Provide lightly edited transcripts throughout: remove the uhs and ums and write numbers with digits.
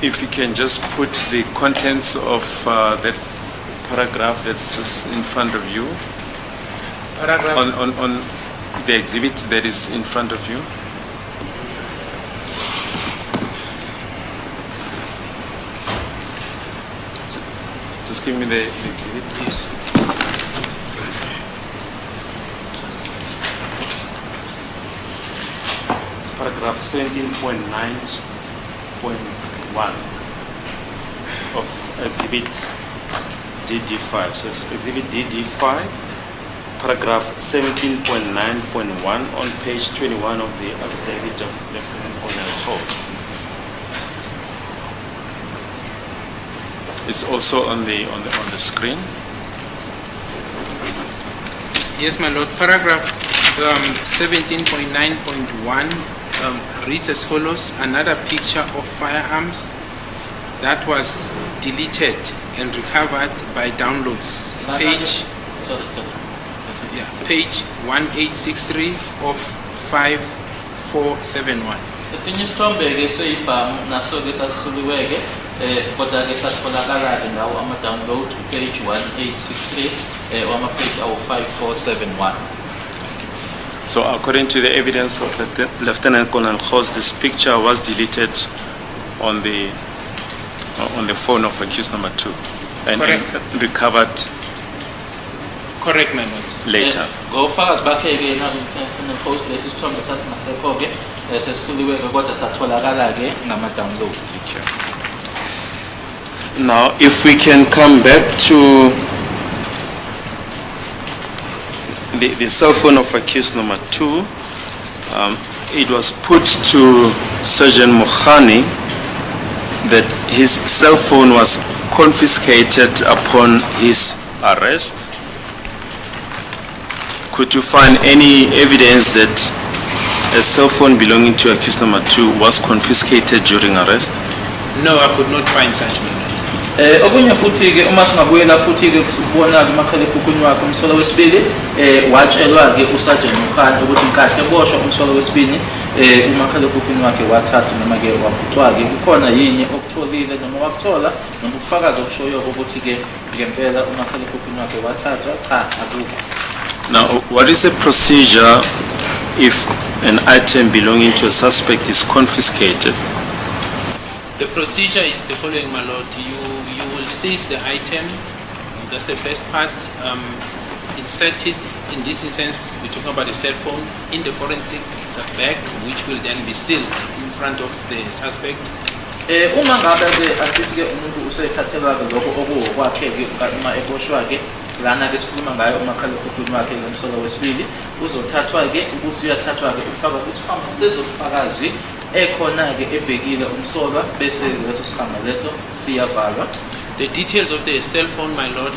If you can just put the contents of that paragraph that's just in front of you Paragraph. on the exhibit that is in front of you. Just give me the exhibit. Yes. It's paragraph 17.9.1 of exhibit DD5. So it's exhibit DD5, paragraph 17.9.1 on page 21 of the affidavit of Lieutenant Colonel Hlophe. It's also on the screen. Yes, my lord. Paragraph 17.9.1 reads as follows: another picture of firearms that was deleted and recovered by downloads. Page. Yeah, page 1863 of 5471. Esinye isithombe-ke seyibhamu naso-ke sasisuliwe-ke kodwa-ke satholakala-ke ngawo ama-download page 1863 wama-page awu-5471. So according to the evidence of Lieutenant Colonel Hlophe, this picture was deleted on the phone of accused number 2 and recovered. Correct, my lord. Later. Ngofakazi bakhe-ke post lesi sithombe sasingasekho-ke sesisuliwe-ke kodwa satholakala-ke ngama-download. Now, if we can come back to the cell phone of accused number 2, it was put to Sergeant Mokhani that his cell phone was confiscated upon his arrest. Could you find any evidence that a cell phone belonging to accused number 2 was confiscated during arrest? No, I could not find such, my lord. Okunye futhi-ke uma singabuyela futhi-ke kubona-ke umakhalekhukhwini wakhe umsolo wesibili watshelwa-ke uSergeant Mokhani ukuthi nkathi eboshwa umsolo wesibili umakhalekhukhwini wakhe wathathwa noma-ke waphucwa-ke kukhona yini okutholile noma wakuthola noma ubufakazi obushoyo-ke ukuthi-ke ngempela umakhalekhukhwini wakhe wathathwa? Cha, akukho. Now, what is the procedure if an item belonging to a suspect is confiscated? The procedure is the following, my lord. You will seize the item. That's the first part. Insert it. In this instance, we're talking about a cell phone in the forensic bag, which will then be sealed in front of the suspect. Uma ngabe-ke asithi-ke umuntu useyithathelwa-ke lokho okuwokwakhe-ke uma eboshwa-ke lana-ke sikhuluma ngayo umakhalekhukhwini wakhe ngomsolo wesibili uzothathwa-ke ukuthi uyathathwa-ke ufakwa kwisikhwama sezobufakazi ekhona-ke ebhekile umsolwa bese leso sikhwama leso siyavalwa. The details of the cell phone, my lord,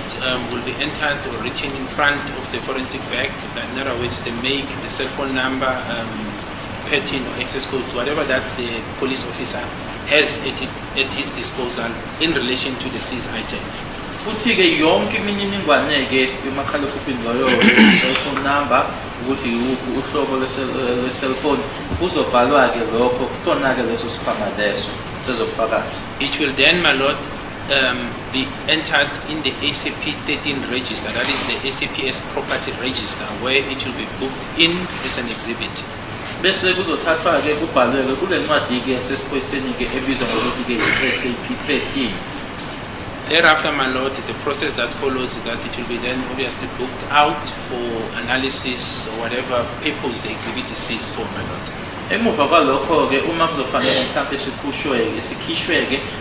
will be entered or written in front of the forensic bag. In other words, the make, the cell phone number, pattern or access code, whatever that the police officer has at his disposal in relation to the seized item. Futhi-ke yonke imininingwane-ke yomakhalekhukhwini loyo cell phone number ukuthi ukuphi uhlobo lwe-cell phone kuzobhalwa-ke lokho kusona-ke leso sikhwama leso sezobufakazi. It will then, my lord, be entered in the ACP 13 register, that is the ACPS property register, where it will be booked in as an exhibit. Bese kuzothathwa-ke kubhalwe-ke kule ncwadi-ke esesiphoyiseni-ke ebizwa ngokuthi-ke i-ACP 13. Thereafter, my lord, the process that follows is that it will be then obviously booked out for analysis or whatever purpose the exhibit is seized for, my lord. Emuva kwalokho-ke uma kuzofanele mhlawumbe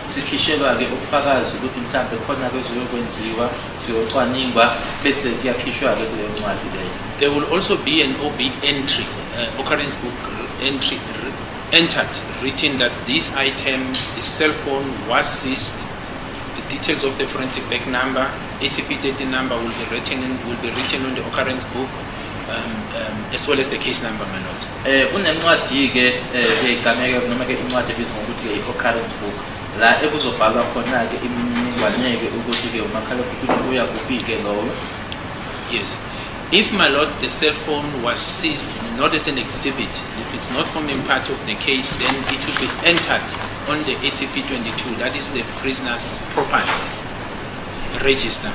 sikhishelwa-ke ubufakazi ukuthi mhlawumbe khona-ke ziyokwenziwa ziyocwaningwa bese kuyakhishwa-ke kuleyo ncwadi leyo. There will also be an OB entry, occurrence book entry entered, written that this item, this cell phone was seized. The details of the forensic bag number, ACP 13 number will be written on the occurrence book, as well as the case number, my lord. Unencwadi-ke egqameke noma-ke incwadi ebizwa ngokuthi-ke i-occurrence book la ekuzobhalwa khona-ke imininingwane-ke ukuthi-ke umakhalekhukhwini uya kuphi-ke loyo. Yes. If, my lord, the cell phone was seized not as an exhibit, if it's not forming part of the case, then it will be entered on the ACP-22, that is the prisoner's property register.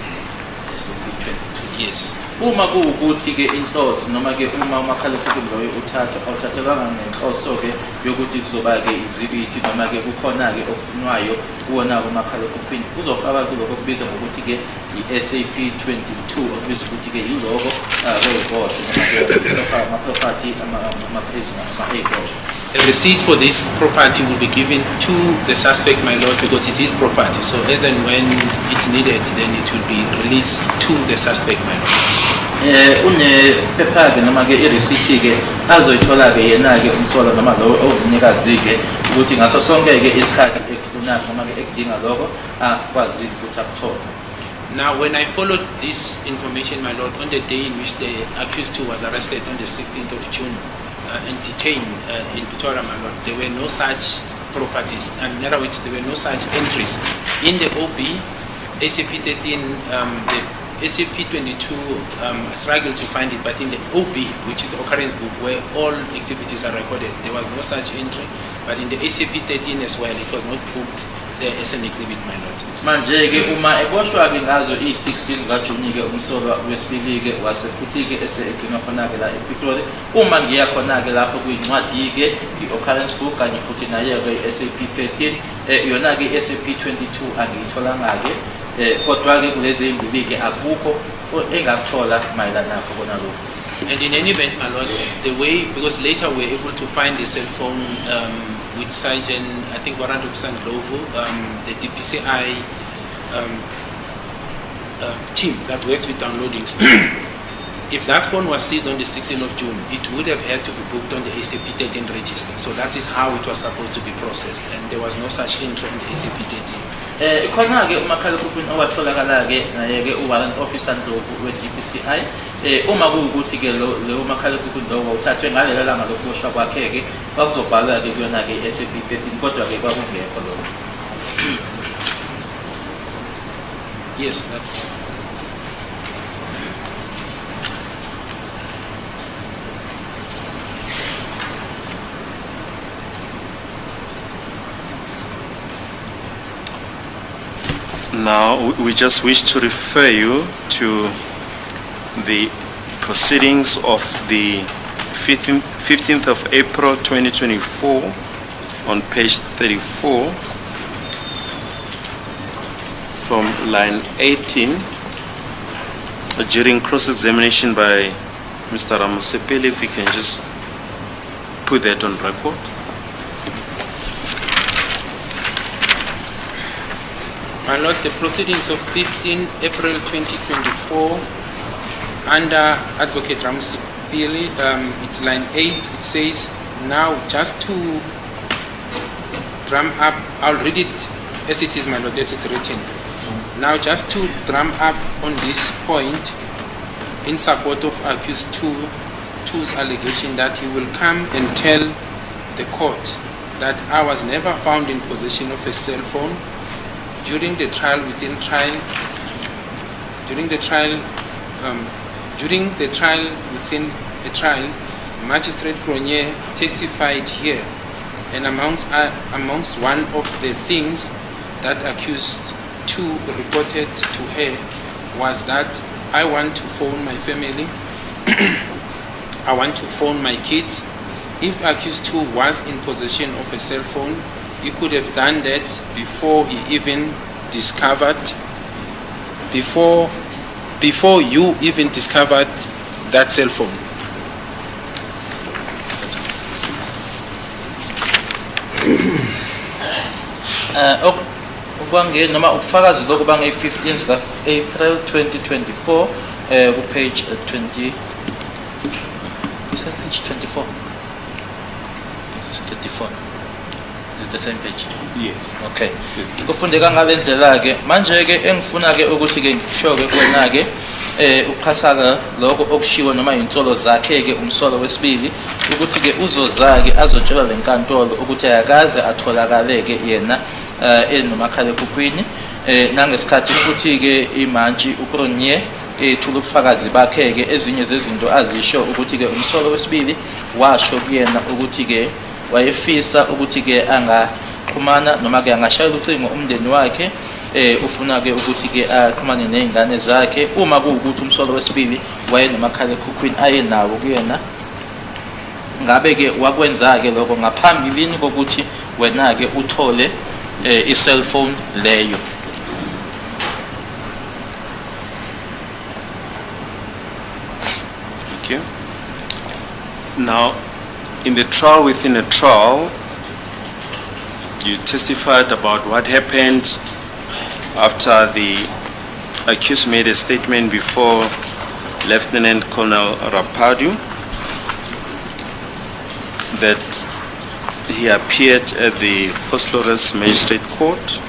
Yes. Uma kuwukuthi ke inhloso noma ke uma umakhalekhukhwini loyo uthathelanga ngenhloso ke yokuthi kuzoba ke izibithi noma ke kukhona ke okufunwayo kuwona umakhalekhukhwini uzofaka kuloko kubizwa ngokuthi ke i-SAP-22 okubizwa ukuthi ke yiloko kweyibosho noma ke ama-property ama-prisoner ama-eyibosho. A receipt for this property will be given to the suspect, my lord, because it is property. So as and when it's needed, then it will be released to the suspect, my lord. Unephepha ke noma ke ireceipt ke azoyithola ke yena ke umsolo noma lo omnikazi ke ukuthi ngaso sonke ke isikhathi ekufuna noma ke ekudinga lokho akwazi ukuthi akuthole. Now, when I followed this information, my lord, on the day in which the accused was arrested on the 16th of June and detained in Pretoria, my lord, there were no such properties. And in other words, there were no such entries. In the OB, ACP-13, the ACP-22 struggled to find it, but in the OB, which is the occurrence book where all activities are recorded, there was no such entry. But in the ACP-13 as well, it was not booked there as an exhibit, my lord. Manje ke uma eboshwa ke ngazo i-16 kaJuni ke umsolo wesibili ke wasefuthi ke esegcina khona ke la ePretoria. Uma ngiya khona ke lapho kuyincwadi ke i-occurrence book kanye futhi naye ke SAP-13 yona ke SAP-22 angiyitholanga ke kodwa ke kulezi imbili ke akukho engakuthola mayelana nakho kona lokho. And in any event, my lord, the way, because later we were able to find the cell phone with Sergeant, I think 100% Hlophe, the DPCI team that works with downloadings. If that phone was seized on the 16th of June, it would have had to be booked on the ACP-13 register. So that is how it was supposed to be processed, and there was no such entry on the ACP-13. Khona ke umakhalekhukhwini owatholakala ke naye ke uwarrant officer Hlophe we-DPCI uma kuwukuthi ke lo umakhalekhukhwini lowo uthathwe ngalelo langa lokuboshwa kwakhe ke bakuzobhala ke kuyona ke SAP-13 kodwa ke kwakungekho lokho. Yes, that's it. Now, we just wish to refer you to the proceedings of the 15th of April 2024 on page 34 from line 18 during cross-examination by Mr. Ramusepeli. If we can just put that on record. My lord, the proceedings of 15 April 2024 under Advocate Ramusepeli, it's line 8, it says, now just to drum up, I'll read it as it is, my lord, as it's written. Now just to drum up on this point in support of accused 2's allegation that he will come and tell the court that I was never found in possession of a cell phone during the trial within a trial, Magistrate Grenier testified here, and amongst one of the things that accused 2 reported to her was that I want to phone my family, I want to phone my kids. If accused 2 was in possession of a cell phone, he could have done that before he even discovered, before you even discovered that cell phone. Ukwange noma ukufakazi lokho bange 15th of April 2024 ku page 20. Is that page 24? This is 34. Is it the same page? Yes. Okay. Yes. Kufundeka ngalendlela ke manje ke engifuna ke ukuthi ke ngisho ke kona ke ukhathaka lokho okushiwo noma insolo zakhe ke umsolo wesibili ukuthi ke uzozake azotshela lenkantolo ukuthi ayakaze atholakale ke yena enomakhalekhukhwini nangesikhathi futhi ke imantshi uGrenier ethula ubufakazi bakhe ke ezinye zezinto azisho ukuthi ke umsolo wesibili washo kuyena ukuthi ke wayefisa ukuthi ke angaxhumana noma ke angashayela ucingo umndeni wakhe ufuna ke ukuthi ke axhumane nezingane zakhe uma kuwukuthi umsolo wesibili wayenamakhala ekhukhwini ayenawo kuyena. Ngabe ke wakwenza ke lokho ngaphambilini kokuthi wena ke uthole i-cellphone leyo. Thank you. Now, in the trial within a trial, you testified about what happened after the accused made a statement before Lieutenant Colonel Rapadu that he appeared at the First Lawrence Magistrate Court.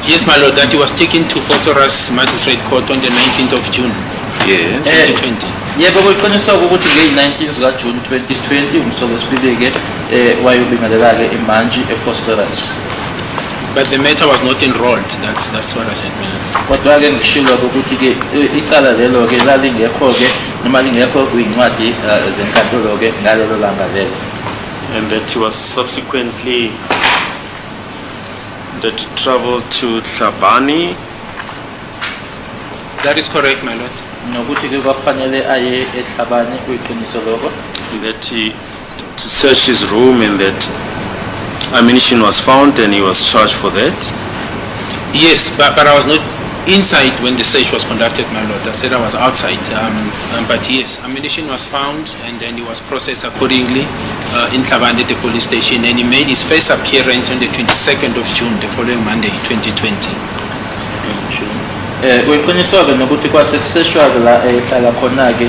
Yes, my lord, that he was taken to First Lawrence Magistrate Court on the 19th of June. Yes. 2020. Yebo kuqiniswa ukuthi nge-19 zika June 2020 umsolo wesibili ke wayobingelela ke imanje eFirst Lawrence. But the matter was not enrolled. That's what I said, my lord. Kodwa ke ngishilo ukuthi ke icala lelo ke lalingekho ke noma lingekho kuyincwadi zenkantolo ke ngalelo langa lelo. And that he was subsequently that he traveled to Tlhabane. That is correct, my lord. Nokuthi ke kwafanele aye eTlhabane kuyiqiniso lokho. That he to search his room and that ammunition was found and he was charged for that. Yes, but I was not inside when the search was conducted, my lord. I said I was outside. But yes, ammunition was found and then he was processed accordingly in Tlhabane at the police station, and he made his first appearance on the 22nd of June, the following Monday, 2020. Kuyiqiniso ke nokuthi kwasekuseshwa la ehlala khona ke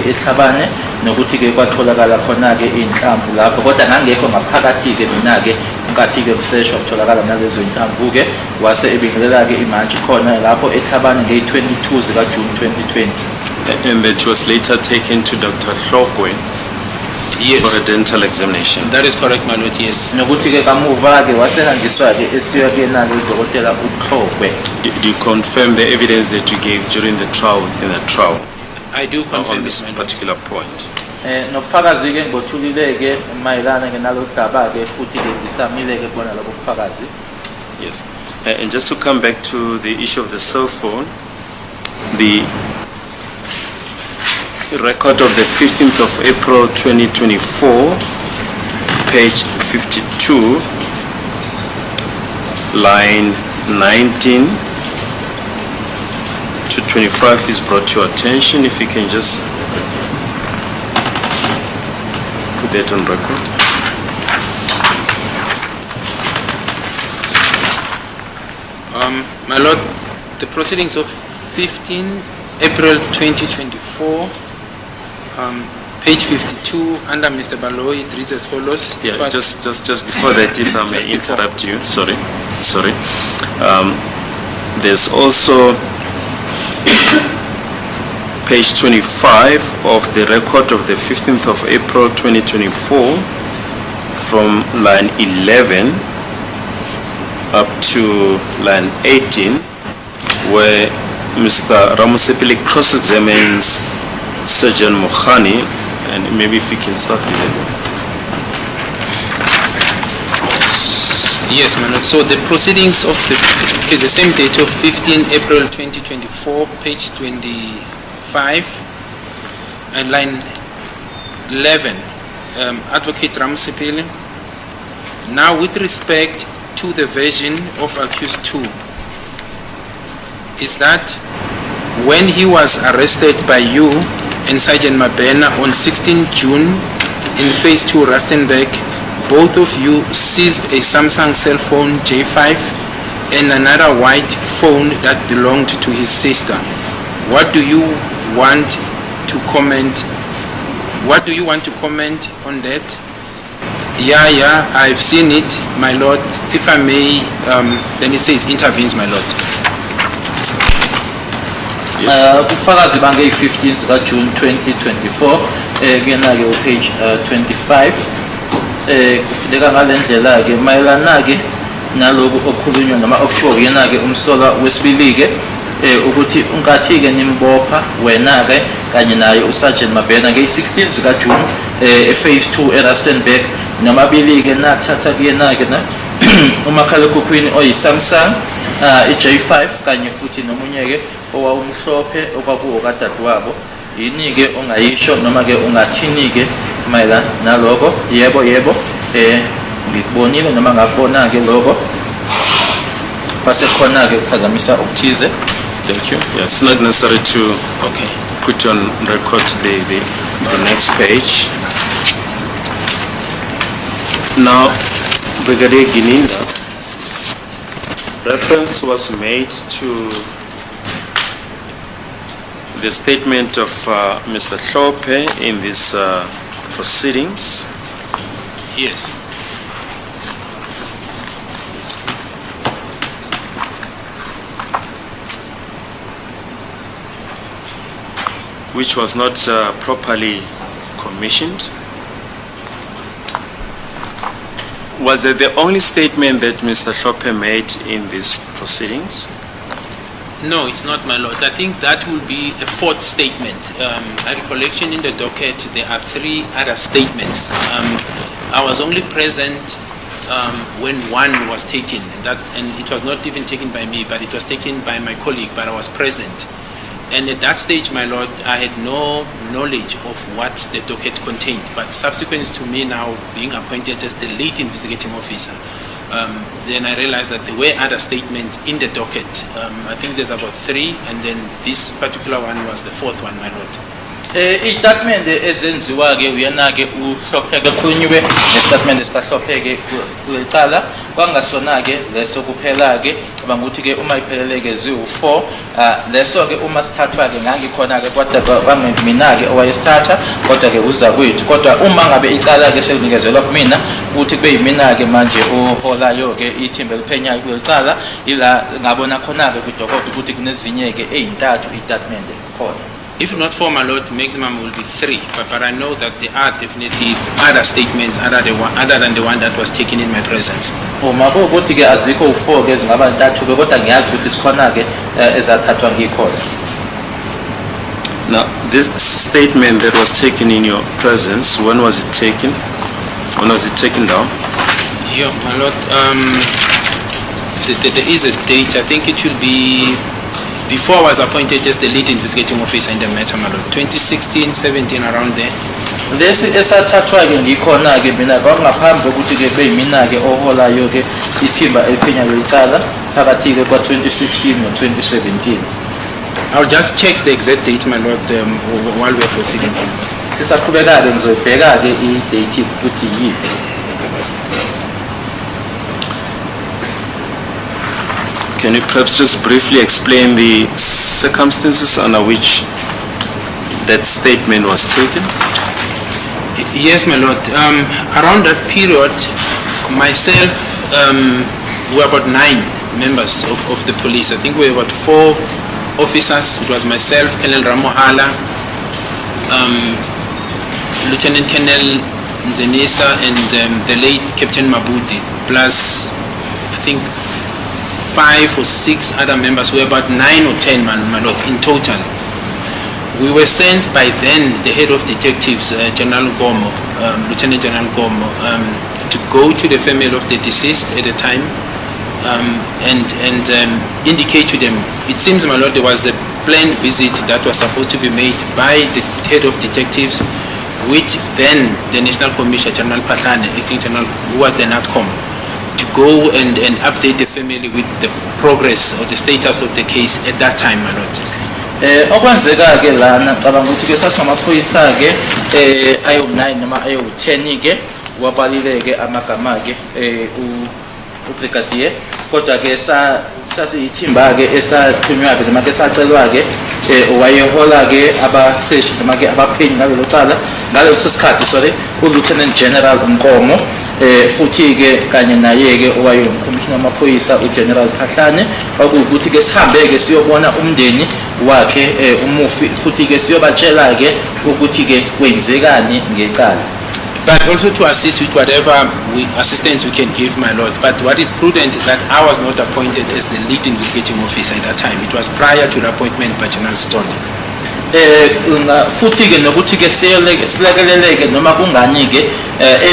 eTlhabane nokuthi ke kwatholakala khona ke inhlamvu lapho kodwa ngangekho ngaphakathi ke mina ke nkathi ke kuseshwa kutholakala nalezo inhlamvu ke wase ebingelela ke imanje khona lapho eTlhabane nge-22 zika June 2020. And that was later taken to Dr. Hlophe. Yes. For a dental examination. That is correct, my lord, yes. Nokuthi ke kamuva ke wasehanjiswa ke esiya ke nalo udokotela uXhophe. Do you confirm the evidence that you gave during the trial within the trial? I do confirm on this my lord. particular point. Nobufakazi ke ngothulile ke mayelana ke nalo daba ke futhi ke disamile ke bona lokho bufakazi. Yes. And just to come back to the issue of the cell phone, the record of the 15th of April 2024, page 52, line 19 to 25 is brought to your attention. If you can just put that on record. My lord, the proceedings of 15 April 2024, page 52, under Mr. Baloyi, it reads as follows. Yeah, just before that, if I may interrupt you, sorry. There's also page 25 of the record of the 15th of April 2024 from line 11 up to line 18, where Mr. Ramosepili cross-examines Surgeon Mokhani, and maybe if we can start with it. Yes, my lord. So the proceedings of the same date of 15 April 2024, page 25 and line 11. Advocate Ramosepili. Now, with respect to the version of accused 2, is that when he was arrested by you and Sergeant Mabena on 16 June in phase 2 Rustenburg, both of you seized a Samsung cell phone J5 and another white phone that belonged to his sister. What do you want to comment? What do you want to comment on that? Yeah, I've seen it, my lord. If I may, then it says intervenes, my lord. Ubufakazi bange 15 zika June 2024 kuyena ke page 25 kufuneka ngalendlela ke mayelana ke naloku okukhulunywa noma okushiwo uyena ke umsola wesibili ke ukuthi unkathi ke nimbopha wena ke kanye naye uSergeant Mabhena nge-16 zika June phase 2 eRustenburg namabili ke nathatha kuyena ke na umakhalekhukhwini oyi-Samsung i-J5 kanye futhi nomunye ke owawumhlophe okwakuwo kadadewabo yini ke ongayisho noma ke ungathini ke mayelana naloko yebo ngikubonile noma ngakubona ke lokho base khona ke kuphazamisa okuthize. Thank you. Yeah, it's not necessary to put on record the next page. Now, Brigadier Gininda, reference was made to the statement of Mr. Hlophe in these proceedings. Yes. Which was not properly commissioned. Was it the only statement that Mr. Hlophe made in these proceedings? No, it's not, my lord. I think that will be a fourth statement. My recollection in the docket, there are 3 other statements. I was only present when one was taken, and it was not even taken by me, but it was taken by my colleague, but I was present. And at that stage, my lord, I had no knowledge of what the docket contained. But subsequent to me now being appointed as the lead investigating officer, then I realized that there were other statements in the docket. I think there's about 3, and then this particular one was the 4th one, my lord. Indictment ezenziwa ke uyena ke uHlophe ke khulunywe nestatement esikaHlophe ke kulecala kwangasona ke leso kuphela ke banguthi ke uma iphelele ke ziwu4 leso ke uma sithathwa ke ngangikhona ke kodwa kwamina ke owayesithatha kodwa ke uza kwethu kodwa uma ngabe icala ke selinikezelwa kumina ukuthi kube yimina ke manje oholayo ke ithimba liphenyayo kulecala ila ngabona khona ke kwidokodo ukuthi kunezinye ke ezinthathu indictment khona. If not 4, my lord, maximum will be 3. But I know that there are definitely other statements other than the one that was taken in my presence. Uma ukuthi ke azikho u4 ke zingaba ntathu ke kodwa ngiyazi ukuthi sikhona ke ezathathwa ngikhosi. Now, this statement that was taken in your presence, when was it taken? When was it taken down? Yeah, my lord, there is a date. I think it will be before I was appointed as the lead investigating officer in the matter, my lord. 2016, 17, around there. Lesi esathathwa ke ngikhona ke mina kwangaphambi ukuthi ke beyimina ke oholayo ke ithimba eliphenya lecala phakathi ke kwa 2016 no 2017. I'll just check the exact date, my lord, while we're proceeding. Sisaqhubeka ke ngizoyibheka ke i-date ukuthi yini. Can you perhaps just briefly explain the circumstances under which that statement was taken? Yes, my lord. Around that period, myself, we were about 9 members of the police. I think we were about 4 officers. It was myself, Colonel Ramohala, Lieutenant Colonel Nzenisa, and the late Captain Mabudi, plus I think 5 or 6 other members. We were about 9 or 10, my lord, in total. We were sent by then the head of detectives, General Gomo, Lieutenant General Gomo, to go to the family of the deceased at the time and indicate to them. It seems, my lord, there was a planned visit that was supposed to be made by the head of detectives with then the National Commissioner, General Patlane, acting general, who was the NATCOM, to go and update the family with the progress or the status of the case at that time, my lord. Okwenzeka ke lana cabanga ukuthi ke sasamaphoyisa ke ayo9 noma ayo10 ke wabalile ke amagama ke ubrigadier kodwa ke sasiyithimba ke esathunywa ke noma ke sacelwa ke owayehola ke abaseshi noma ke abaphenyi ngalelo cala ngaleso sikhathi uLieutenant General Nkomo futhi ke kanye naye ke owayengumcommissioner wamaphoyisa uGeneral Patlane kwakuwukuthi ke sihambe ke siyobona umndeni wakhe umufi futhi ke siyobatshela ke ukuthi ke kwenzekani ngecala. but also to assist with whatever assistance we can give, my lord. But what is prudent is that I was not appointed as the lead investigating officer at that time. It was prior to the appointment by General Stone. Futhi ke nokuthi ke silekeleleke noma kungani ke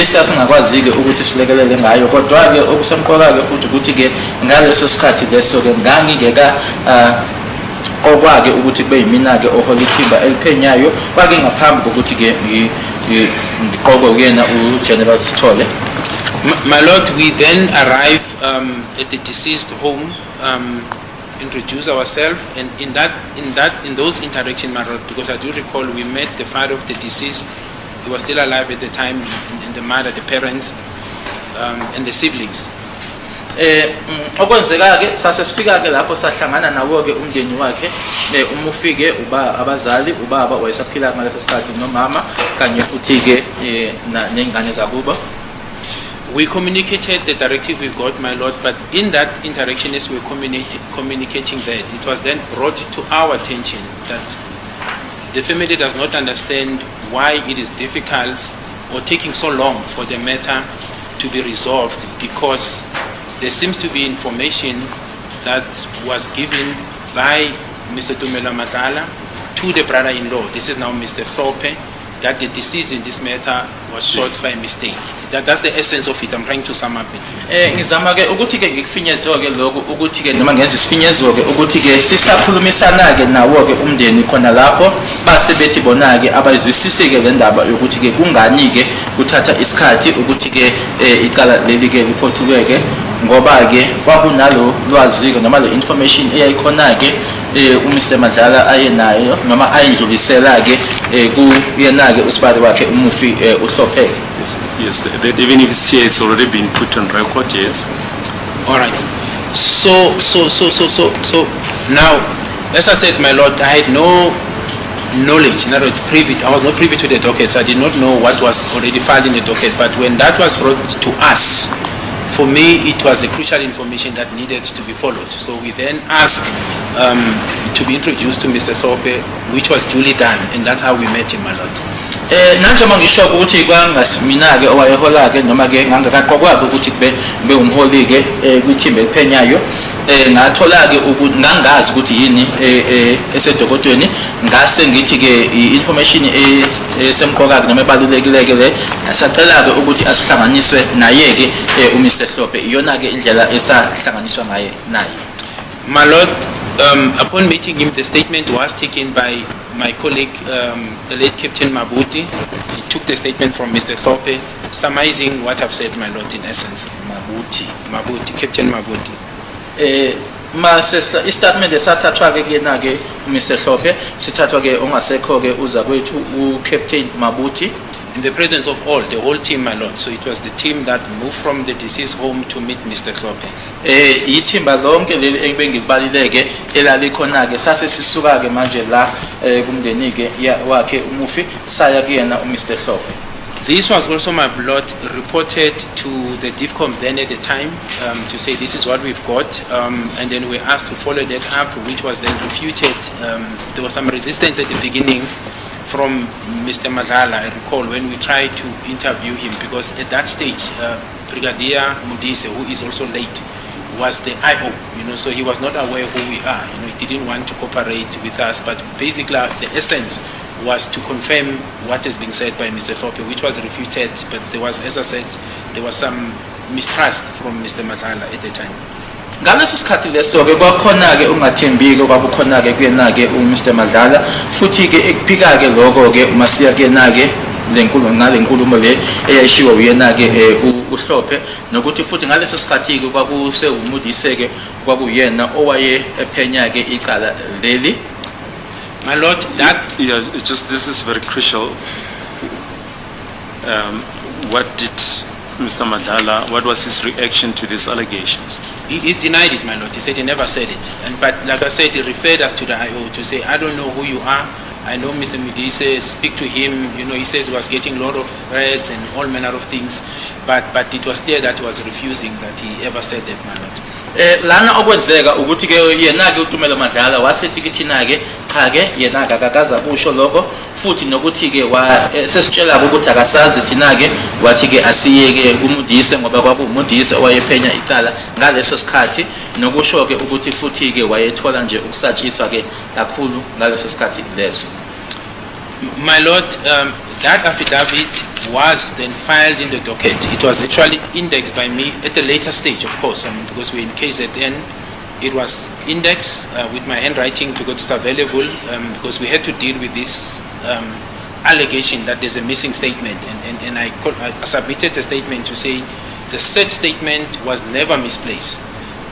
esasingakwazi ke ukuthi silekelele ngayo, kodwa ke okusemqoka ke futhi ukuthi ke ngaleso sikhathi leso ke ngangingeka kokwake ukuthi kube yimina ke ohola ithimba eliphenyayo kwake ngaphambi kokuthi ke ngiqokwe uyena uGeneral Sithole. My lord, we then arrive at the deceased home, introduce ourselves, and in those interactions, my lord, because I do recall we met the father of the deceased. He was still alive at the time, and the mother, the parents, and the siblings. Okwenzeka ke sasifika ke lapho sahlangana nawo ke umndeni wakhe umufike abazali ubaba wayesaphila ngaleso sikhathi nomama kanye futhi ke nengane zakubo. We communicated the directive we got, my lord, but in that interaction as we were communicating that, it was then brought to our attention that the family does not understand why it is difficult or taking so long for the matter to be resolved, because there seems to be information that was given by Mr. Tumelo Madlala to the brother-in-law. This is now Mr. Hlophe, that the deceased in this matter was shot by mistake. That's the essence of it. I'm trying to sum up it. Ngizama ke ukuthi ke ngikufinyezo ke lokho ukuthi ke noma ngenza isifinyezo ke ukuthi ke sisakhulumisana ke nawo ke umndeni khona lapho base bethi bona ke abayizwisise ke le ndaba yokuthi ke kungani ke kuthatha isikhathi ukuthi ke icala leli ke liphothuke ngoba ke kwakunalo lwazi ke noma le information eyayikhona ke uMr Madlala ayenayo noma ayindlulisela ke kuyena ke usibali wakhe umufi uHlophe. Yes, that even if it's here, it's already been put on record, yes. All right. So now, as I said, my lord, I had no knowledge, in other words, I was not privy to the docket, so I did not know what was already filed in the docket. But when that was brought to us, for me, it was the crucial information that needed to be followed. So we then asked to be introduced to Mr. Hlophe, which was duly done, and that's how we met him, my lord. Nanje mangisho ukuthi kwangasimina ke owayehola ke noma ke ngangakaqokwa ukuthi kube umholi ke kwithimba eliphenyayo ngathola ke ukuthi ngangazi ukuthi yini esedokotweni ngase ngithi ke information esemqoka ke noma ebalulekile ke le asacela ke ukuthi asihlanganiswe naye ke uMr Hlophe iyona ke indlela esahlanganiswa ngaye naye. My lord, upon meeting him, the statement was taken by my colleague, the late Captain Mabuti. He took the statement from Mr. Hlophe, summarizing what I've said, my lord, in essence. Mabuti, Captain Mabuti. Istatement esathathwa ke kuyena ke Mr. Hlophe sithathwa ke ongasekho ke uza kwethu uCaptain Mabuti. In the presence of all, the whole team, my lord. So it was the team that moved from the deceased home to meet Mr. Hlophe. Ithimba lonke leli engibengikubalileke elalikhona ke sase sisuka ke manje la kumndeni ke wakhe umufi saya kuyena uMr Hlophe. This was also, my lord, reported to the DIFCOM then at the time to say this is what we've got, and then we asked to follow that up, which was then refuted. There was some resistance at the beginning from Mr. Madlala, I recall, when we tried to interview him, because at that stage, Brigadier Mudise, who is also late, was the IO, so he was not aware who we are, he didn't want to cooperate with us, but basically the essence was to confirm what is being said by Mr. Hlophe, which was refuted, but there was, as I said, there was some mistrust from Mr. Madlala at the time. Ngaleso sikhathi leso ke kwakhona ke ungathembiki kwakukhona ke kuyena ke uMr Madlala futhi ke ekuphika ke lokho ke umasiya ke na ke lenkulumo le eyayishiwo uyena ke uHlophe nokuthi futhi ngaleso sikhathi ke kwakuse umudise ke kwakuyena owaye ephenya ke icala leli. My lord, that this is very crucial. What did Mr. Madlala, what was his reaction to these allegations? He denied it, my lord. He said he never said it. But like I said, he referred us to the IO to say, I don't know who you are. I know Mr. Mudise, speak to him. He says he was getting a lot of threats and all manner of things. But it was clear that he was refusing that he ever said that, my lord. Lana okwenzeka ukuthi ke yena ke uTumelo Madlala wasethi kithina ke cha-ke yena-ke akakaza kusho lokho futhi nokuthi-ke sesitshela-ke ukuthi akasazi thina-ke wathi-ke asiyeke umudise ngoba kwakuwumudise owayephenya icala ngaleso sikhathi nokusho-ke ukuthi futhi-ke wayethola nje ukusatshiswa-ke kakhulu ngaleso sikhathi leso. My Lord, that affidavit was then filed in the docket. It was actually indexed by me at a later stage, of course, because we're in KZN. It was indexed with my handwriting because it's available, because we had to deal with this allegation that there's a missing statement. And I submitted a statement to say the said statement was never misplaced.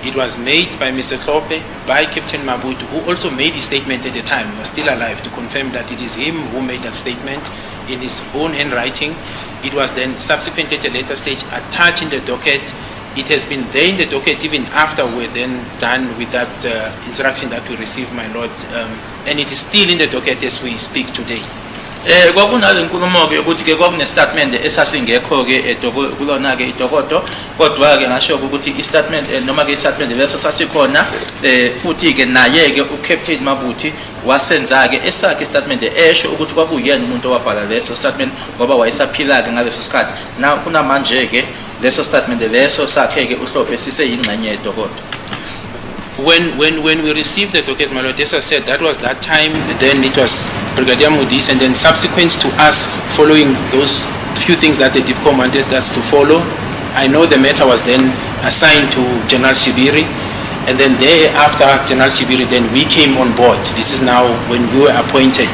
It was made by Mr. Hlophe, by Captain Mabutu, who also made his statement at the time. He was still alive, to confirm that it is him who made that statement in his own handwriting. It was then subsequently at a later stage attached in the docket. It has been there in the docket even after we're then done with that instruction that we received, my Lord. And it is still in the docket as we speak today. Kwakunale nkulumo-ke ukuthi-ke kwakunestatement esasingekho-ke kulona-ke idokodo kodwa-ke ngasho-ke ukuthi istatement noma-ke istatement leso sasikhona futhi-ke naye-ke uCaptain Mabuti wasenza-ke esakhe istatement esho ukuthi kwakuyena umuntu owabhala leso statement ngoba wayesaphila-ke ngaleso sikhathi kunamanje-ke leso statement leso sakhe-ke uHlophe siseyingxenye yedokodo. When we received the docket, my Lord, as I said, that was that time. Then it was Brigadier Mudis, and then subsequent to us following those few things that the DIPCOM wanted us to follow, I know the matter was then assigned to General Shibiri, and then thereafter General Shibiri, then we came on board. This is now when we were appointed.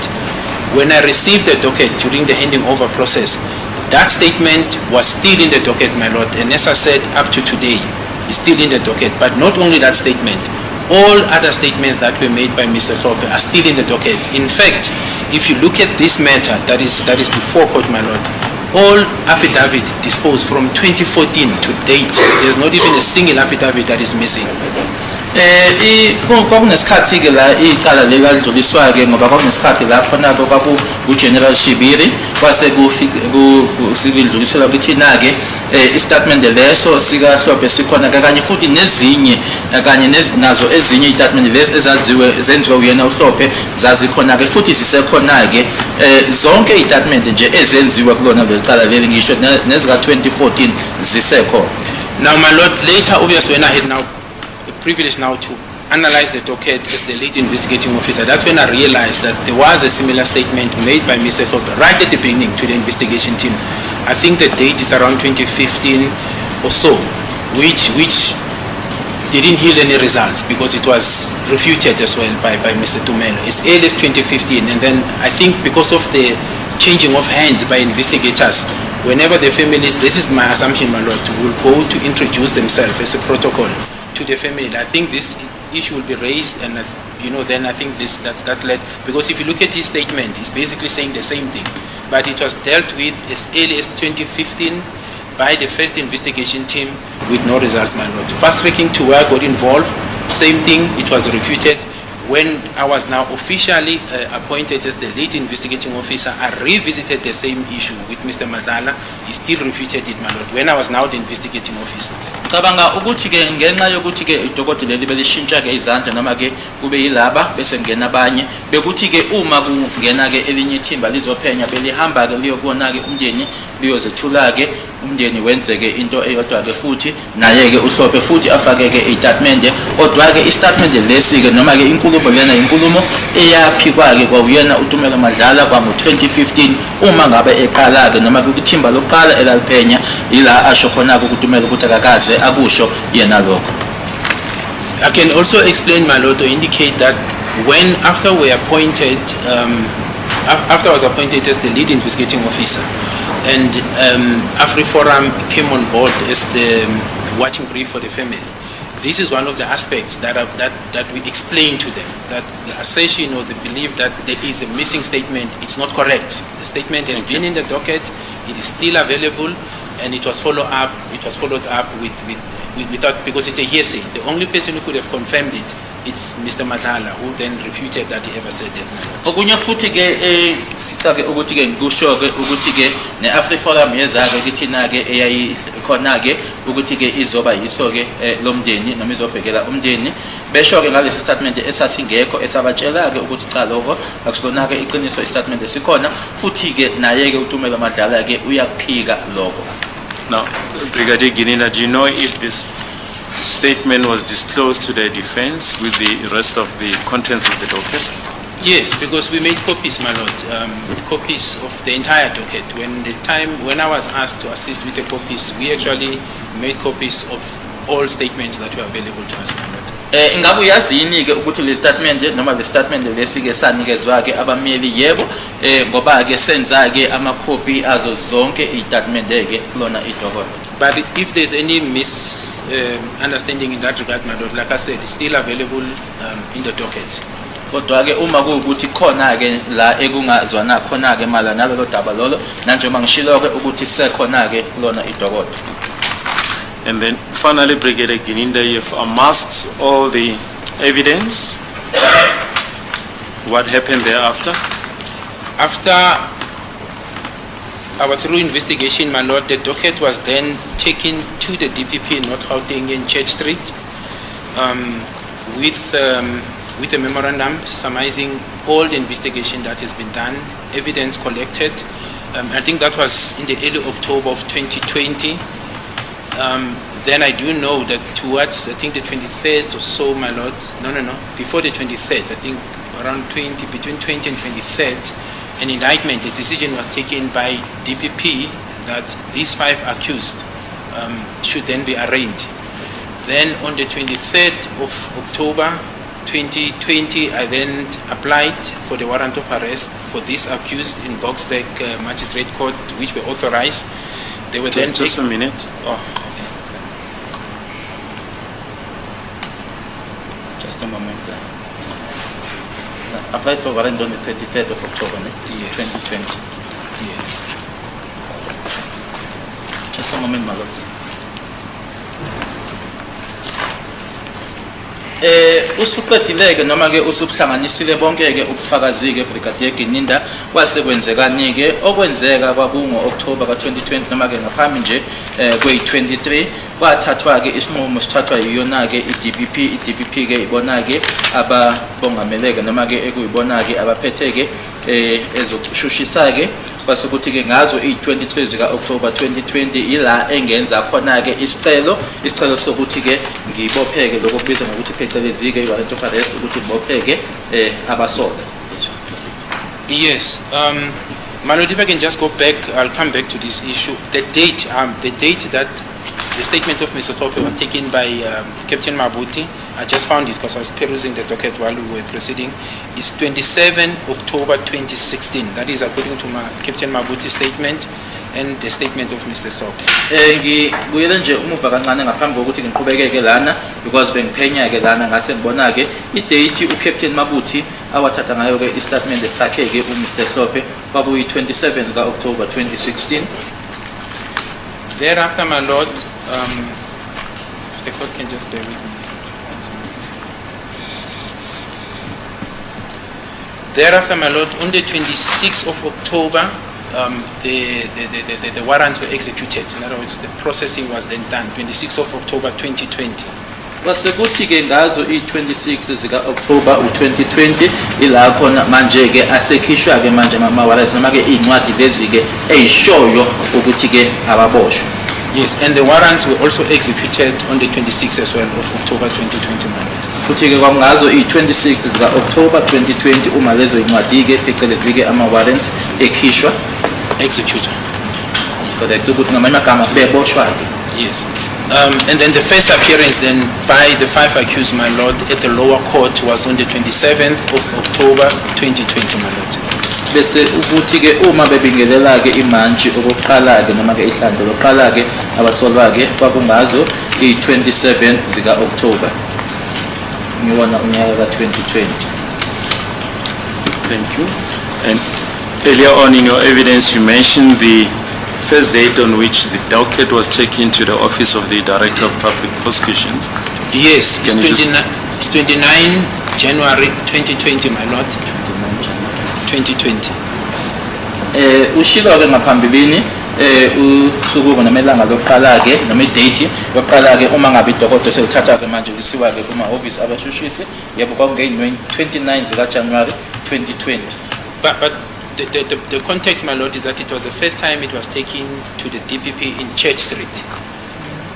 When I received the docket during the handing over process, that statement was still in the docket, my Lord, and as I said, up to today, it's still in the docket. But not only that statement, all other statements that were made by Mr. Hlophe are still in the docket. In fact, if you look at this matter that is before court, my Lord, all affidavit disposed from 2014 to date, there's not even a single affidavit that is missing. Kwakunesikhathi-ke la icala leladluliswa-ke ngoba kwakunesikhathi la khona-ke kwaku-General Shibiri kwase sikudluliselwa kithina-ke istatement leso sikaHlophe sikhona-ke kanye futhi nezinye kanye nazo ezinye istatement lezi ezaziwe zenziwa uyena uHlophe zazikhona-ke futhi zisekhona-ke zonke istatement nje ezenziwe kulona leli cala leli ngisho nezika-2014 zisekhona. Now, my Lord, later obviously when I had now privilege now to analyze the docket as the lead investigating officer, that's when I realized that there was a similar statement made by Mr. Hlophe right at the beginning to the investigation team. I think the date is around 2015 or so, which didn't yield any results because it was refuted as well by Mr. Tumelo. It's early as 2015, and then I think because of the changing of hands by investigators, whenever the families, this is my assumption, my Lord, will go to introduce themselves as a protocol to the family, I think this issue will be raised, and then I think that led, because if you look at his statement, he's basically saying the same thing, but it was dealt with as early as 2015 by the first investigation team with no results, my Lord. Fast tracking to where I got involved, same thing, it was refuted. When I was now officially appointed as the lead investigating officer, I revisited the same issue with Mr. Madlala. He still refuted it, my Lord, when I was now the investigating officer. Cabanga ukuthi-ke ngenxa yokuthi-ke idokodo leli belishintsha-ke izandla noma-ke kube yilaba bese ngena abanye bekuthi-ke uma kungena-ke elinye ithimba lizophenya belihamba-ke liyokubona-ke umndeni liyozethula-ke umndeni wenze-ke into eyodwa-ke futhi naye-ke uHlophe futhi afake-ke iy'tatimende kodwa-ke istatimende lesi-ke noma-ke inkulumo lena inkulumo eyaphikwa-ke kwawuyena uTumelo Madlala kwango-2015 uma ngabe eqala-ke noma-ke kwithimba lokuqala elaliphenya ila asho khona-ke kuTumelo ukuthi akakaze akusho yena lokho. I can also explain, my Lord, to indicate that when after I was appointed as the lead investigating officer, and AfriForum came on board as the watching brief for the family. This is one of the aspects that we explain to them, that the assertion or the belief that there is a missing statement, it's not correct. The statement has been in the docket, it is still available, and it was followed up without, because it's a hearsay. The only person who could have confirmed it, it's Mr. Madlala, who then refuted that he ever said that. Okunye futhi-ke fisa-ke ukuthi-ke ngikusho-ke ukuthi-ke ne-AfriForum yeza-ke kithina-ke eyayikhona-ke ukuthi-ke izoba yiso-ke lomndeni noma izobhekela umndeni besho ke ngalesi statement esasingekho esabatshela ke ukuthi cha lokho akusilona ke iqiniso istatement esikhona futhi ke naye ke uTumelo Madlala ke uyakuphika lokho. Now, Brigadier Gininda, do you know if this statement was disclosed to the defense with the rest of the contents of the docket? Yes, because we made copies, my lord, copies of the entire docket. When I was asked to assist with the copies, we actually made copies of all statements that were available to us, my lord. Ingabe uyazini ke ukuthi le statement noma le statement lesike sanikezwa ke abameli yebo ngoba ke senza ke ama copy azo zonke istatement ke kulona idokodo. But if there's any misunderstanding in that regard, my lord, like I said, it's still available in the docket. Kodwa ke uma kuukuthi khona ke la ekungazwana khona ke mala nalolo daba lolo nanjengoba ngishilo ke ukuthi sekhona ke kulona idokodo. And then finally, Brigadier Gininda, you've amassed all the evidence. What happened thereafter? After our thorough investigation, my lord, the docket was then taken to the DPP in North Gauteng in Church Street with a memorandum summarizing all the investigation that has been done, evidence collected. I think that was in the early October of 2020. Then I do know that towards, I think the 23rd or so, my lord, no, before the 23rd, I think around between 20 and 23rd, an indictment, a decision was taken by DPP that these 5 accused should then be arraigned. Then on the 23rd of October 2020, I then applied for the warrant of arrest for these accused in Boksburg Magistrate Court, which were authorized. They were then just a minute. Oh, okay. Just a moment. Applied for warrant on the 23rd of October, yes. 2020. Yes. Just a moment, my lord. Usuqedileke noma ke usuhlanganisile bonke ke ubufakazi ke Brigadier Gininda kwase kwenzekani ke okwenzeka kwakungo October ka2020 noma ke ngaphambi nje kwe23 kwathathwa ke isinqumo sithathwa yiyona ke iDPP ke ibona ke ababongameleke noma ke ekuyibona ke abaphethe ke ezokushushisa ke basukuthi ke ngazo i23 zika October 2020 ila engenza khona ke isicelo sokuthi ke ngibopheke lokho kubizwa ngokuthi phecelezi ke warrant of arrest ukuthi ngibopheke abasola. Yes, my lord, if I can just go back, I'll come back to this issue. The date that the statement of Mr. Hlophe was taken by Captain Mabuti, I just found it because I was perusing the docket while we were proceeding, is 27 October 2016. That is according to Captain Mabuti's statement and the statement of Mr. Hlophe. Ngibuyele nje umuva kancane ngaphambi kokuthi ngiqhubekeke lana because bengiphenya ke lana ngase ngibona ke i-date uCaptain Mabuti awathatha ngayo ke istatement sakhe ke uMr. Hlophe kwakuyi 27 ka October 2016. Thereafter, my lord, the court can just bear with me. Thereafter, my lord, on the 26th of October, the warrants were executed. In other words, the processing was then done. 26th of October 2020. Wasekuthi ke ngazo i26 zika October u2020 ila khona manje ke asekhishwa ke manje ama warrants noma ke incwadi lezi ke eyishoyo ukuthi ke ababoshwe. Yes, and the warrants were also executed on the 26th as well of October 2020. Futhi ke kwangazo i26 zika October 2020 uma lezo incwadi ke phecelezi ke ama warrants ekhishwa executed. It's correct ukuthi ngamanye amagama beboshwa ke. Yes. And then the first appearance then by the 5 accused, my lord, at the lower court was on the 27th of October 2020, my lord. Bese ukuthi ke uma bebingelela ke imantshi okokuqala ke noma ke ihlandlo lokuqala ke abasolwa ke kwakungazo i27 zika October. Ngiwona unyaka ka2020. Thank you. And earlier on in your evidence you mentioned the first date on which the docket was taken to the office of the Director of Public Prosecutions. Yes, it's 29 January 2020, my lord. 2020. Ushilo ke ngaphambilini usuku namelanga lokuqala-ke noma idate yokuqala-ke uma ngabe idokotela selithatha-ke manje kusiwa-ke kuma-office abashushisi yebo kwakungeyi-29 zikaJanuwari 2020. But the context, my lord, is that it was the first time it was taken to the DPP in Church Street.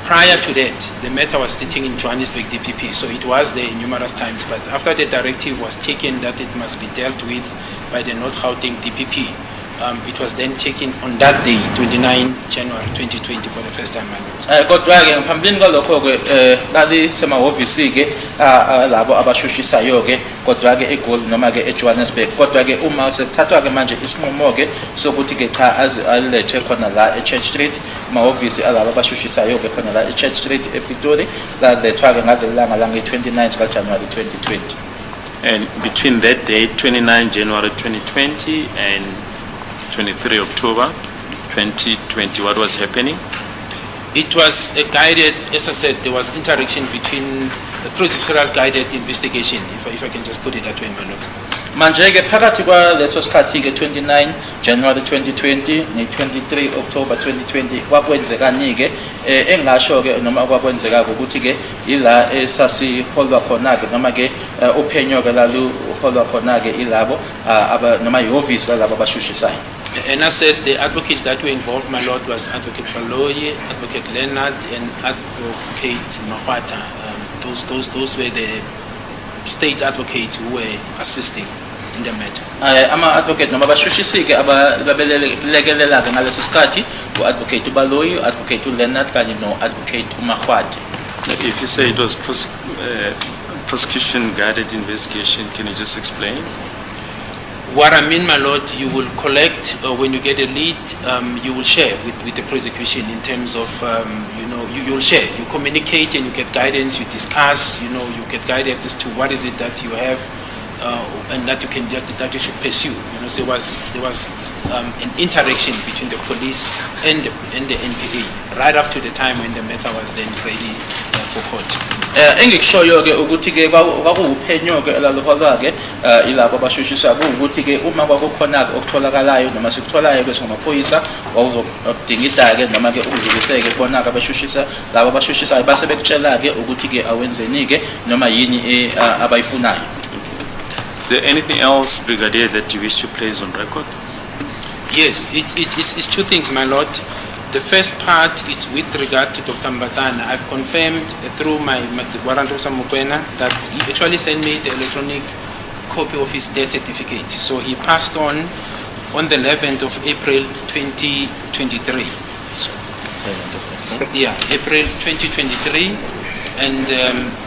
Prior to that, the matter was sitting in Johannesburg DPP, so it was there numerous times. But after the directive was taken that it must be dealt with by the North Gauteng DPP, it was then taken on that day, 29 January 2020, for the first time, my lord. Kodwa-ke ngaphambilini kwalokho-ke lalisemahhovisi-ke labo abashushisayo-ke kodwa-ke eGoli noma-ke eJohannesburg. Kodwa-ke uma sekuthathwa-ke manje isinqumo-ke sokuthi-ke cha alethwe khona la eChurch Street, amahhovisi alabo abashushisayo-ke khona la eChurch Street ePitori, lalethwa-ke ngaleli langa lange-29 zikaJanuwari 2020. And between that date, 29 January 2020 and 23 October 2020, what was happening? It was a guided, as I said, there was interaction between the procedural guided investigation, if I can just put it that way, my lord. Manje-ke phakathi kwaleso sikhathi-ke 29 January 2020 ne-23 October 2020 kwakwenzekani-ke engasho-ke noma kwakwenzeka-ke ukuthi-ke ila esasiholwa khona-ke noma-ke uphenyo-ke laluholwa khona-ke ilabo noma ihhovisi lalabo abashushisayo. And I said the advocates that were involved, my lord, was Advocate Baloyi, Advocate Leonard, and Advocate Mahwata. Those were the state advocates who were assisting in the matter. Ama-advocate noma abashushisi-ke ababelekelelaka ngaleso sikhathi u-Advocate Baloyi, u-Advocate Leonard kanye no-Advocate Mahwata. If you say it was prosecution guided investigation, can you just explain? What I mean, my lord, you will collect, when you get a lead, you will share with the prosecution in terms of, you will share, you communicate and you get guidance, you discuss, you get guidance as to what is it that you have and that you should pursue. So there was an interaction between the police and the NPA right up to the time when the matter was then ready for court. Engikushoyo-ke ukuthi-ke kwakuwuphenyo-ke elaluholwa-ke ilabo abashushiswa kuwukuthi-ke uma kwakukhona-ke okutholakalayo noma sikutholayo-ke singamaphoyisa wawuzodingida-ke noma-ke ukuzikiseke khona-ke abashushisa labo abashushisayo base bekutshela-ke ukuthi-ke awenzeni-ke noma yini abayifunayo. Is there anything else, Brigadier, that you wish to place on record? Yes, it's two things, my lord. The first part is with regard to Dr. Mbatana. I've confirmed through my warrant officer Mukwena that he actually sent me the electronic copy of his death certificate. So he passed on the 11th of April 2023. Yeah, April 2023. And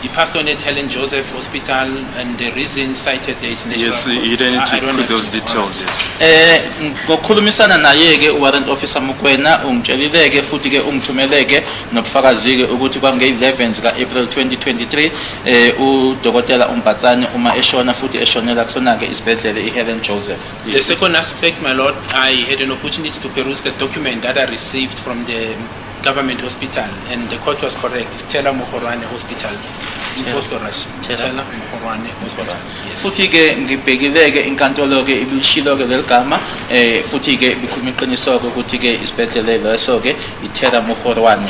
he passed on at Helen Joseph Hospital, and the reason cited there is natural. Yes, you don't need to put those details, yes. Ngokukhulumisana naye-ke warrant officer Mukwena ungitshelile-ke futhi-ke ungithumeleke nobufakazi-ke ukuthi kwange-11 zika-April 2023 udokotela uMbatsane uma eshona futhi eshonela kusona-ke isibhedlela iHelen Joseph. The second aspect, my lord, I had an opportunity to peruse the document that I received from the government hospital, and the court was correct. It's Stella Mokhorwane Hospital. Stella Mokhorwane Hospital. Yes. Futhi-ke ngibhekile-ke inkantolo-ke ibishilo-ke leli gama futhi-ke bikhuluma iqiniso-ke ukuthi-ke isibhedlela leso-ke iThera Mokhorwane.